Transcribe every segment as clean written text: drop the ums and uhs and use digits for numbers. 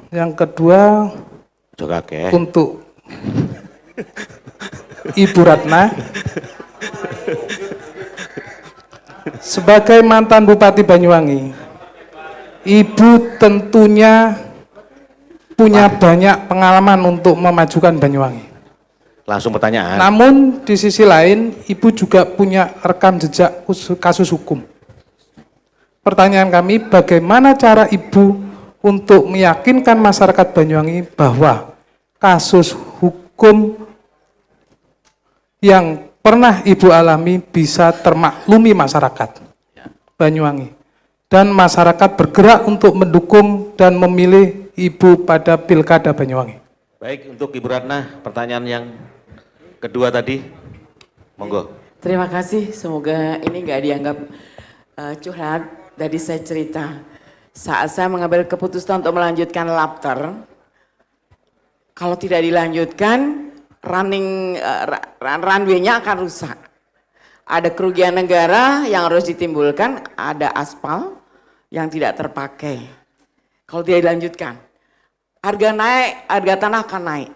Yang kedua untuk Ibu Ratna. Sebagai mantan Bupati Banyuwangi, Ibu tentunya punya banyak pengalaman untuk memajukan Banyuwangi. Langsung pertanyaan. Namun di sisi lain, Ibu juga punya rekam jejak kasus hukum. Pertanyaan kami, bagaimana cara Ibu untuk meyakinkan masyarakat Banyuwangi bahwa kasus hukum yang pernah Ibu alami bisa termaklumi masyarakat Banyuwangi, dan masyarakat bergerak untuk mendukung dan memilih Ibu pada Pilkada Banyuwangi. Baik, untuk Ibu Ratna, pertanyaan yang kedua tadi, monggo. Terima kasih, semoga ini nggak dianggap curhat. Tadi saya cerita, saat saya mengambil keputusan untuk melanjutkan Lapter, kalau tidak dilanjutkan, runway-nya akan rusak. Ada kerugian negara yang harus ditimbulkan, ada aspal yang tidak terpakai. Kalau tidak dilanjutkan, harga naik, harga tanah akan naik.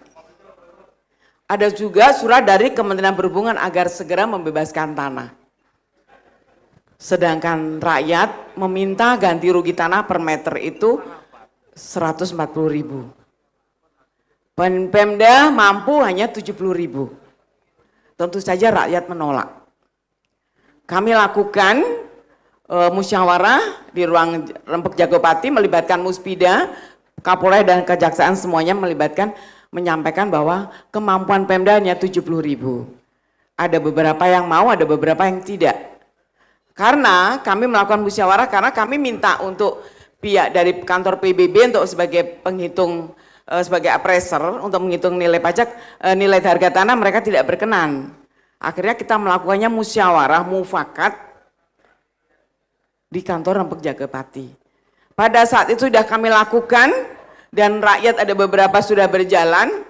Ada juga surat dari Kementerian Perhubungan agar segera membebaskan tanah. Sedangkan rakyat meminta ganti rugi tanah per meter itu 140.000. Pemda mampu hanya 70.000. Tentu saja rakyat menolak. Kami lakukan musyawarah di ruang Rempuk Jagopati, melibatkan Muspida, Kapolres dan Kejaksaan, semuanya menyampaikan bahwa kemampuan Pemda hanya 70.000. Ada beberapa yang mau, ada beberapa yang tidak. Karena kami melakukan musyawarah, karena kami minta untuk pihak dari kantor PBB untuk sebagai penghitung, sebagai appraiser untuk menghitung nilai pajak, nilai harga tanah, mereka tidak berkenan. Akhirnya kita melakukannya musyawarah mufakat di kantor Rempuk Jagopati. Pada saat itu sudah kami lakukan dan rakyat ada beberapa sudah berjalan,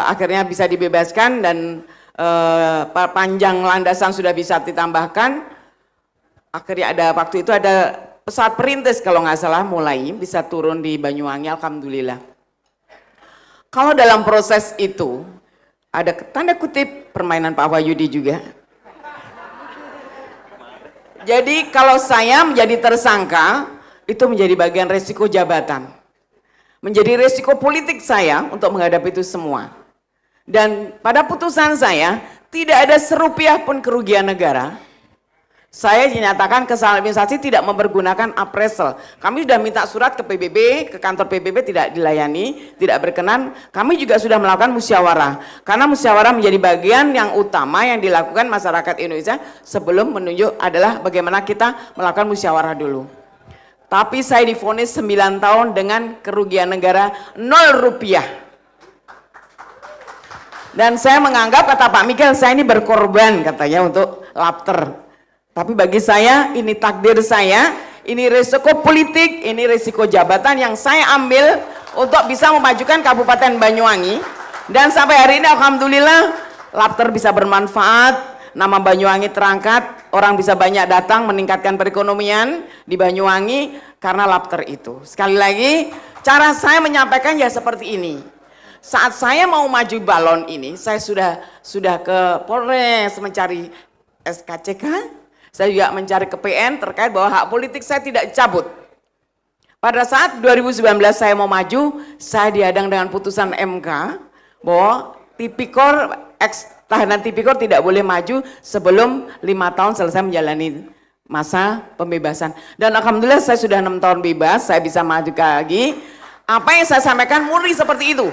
akhirnya bisa dibebaskan dan panjang landasan sudah bisa ditambahkan. Akhirnya ada waktu itu ada pesawat perintis kalau nggak salah mulai bisa turun di Banyuwangi, alhamdulillah. Kalau dalam proses itu ada tanda kutip permainan Pak Wahyudi juga. Jadi kalau saya menjadi tersangka itu menjadi bagian resiko jabatan, menjadi resiko politik saya untuk menghadapi itu semua. Dan pada putusan saya tidak ada serupiah pun kerugian negara. Saya dinyatakan kesalahan administrasi tidak mempergunakan appraisal. Kami sudah minta surat ke PBB, ke kantor PBB tidak dilayani, tidak berkenan. Kami juga sudah melakukan musyawarah. Karena musyawarah menjadi bagian yang utama yang dilakukan masyarakat Indonesia sebelum menunjuk adalah bagaimana kita melakukan musyawarah dulu. Tapi saya divonis 9 tahun dengan kerugian negara 0 rupiah. Dan saya menganggap, kata Pak Mikel, saya ini berkorban katanya untuk Lapter. Tapi bagi saya ini takdir saya, ini risiko politik, ini risiko jabatan yang saya ambil untuk bisa memajukan Kabupaten Banyuwangi. Dan sampai hari ini alhamdulillah Lapter bisa bermanfaat, nama Banyuwangi terangkat, orang bisa banyak datang, meningkatkan perekonomian di Banyuwangi karena Lapter itu. Sekali lagi, cara saya menyampaikan ya seperti ini. Saat saya mau maju balon ini, saya sudah ke Polres mencari SKCK. Saya juga mencari ke PN terkait bahwa hak politik saya tidak cabut. Pada saat 2019 saya mau maju, saya dihadang dengan putusan MK bahwa tipikor, tahanan tipikor tidak boleh maju sebelum 5 tahun selesai menjalani masa pembebasan. Dan alhamdulillah saya sudah 6 tahun bebas, saya bisa maju lagi. Apa yang saya sampaikan murni seperti itu.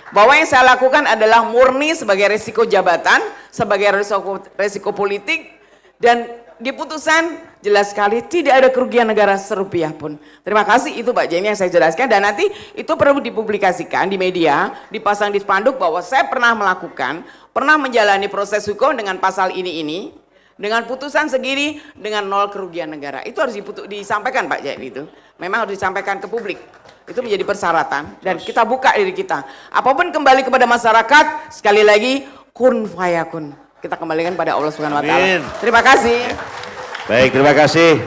Bahwa yang saya lakukan adalah murni sebagai risiko jabatan, sebagai risiko politik, dan di putusan jelas sekali tidak ada kerugian negara serupiah pun. Terima kasih, itu Pak Jenny yang saya jelaskan, dan nanti itu perlu dipublikasikan di media, dipasang di spanduk bahwa saya pernah melakukan, pernah menjalani proses hukum dengan pasal ini, dengan putusan segini, dengan 0 kerugian negara. Itu harus disampaikan Pak Jenny, itu memang harus disampaikan ke publik. Itu menjadi persyaratan dan kita buka diri kita. Apapun kembali kepada masyarakat, sekali lagi kun fayakun. Kita kembalikan pada Allah Subhanahu wa taala. Terima kasih. Baik, terima kasih.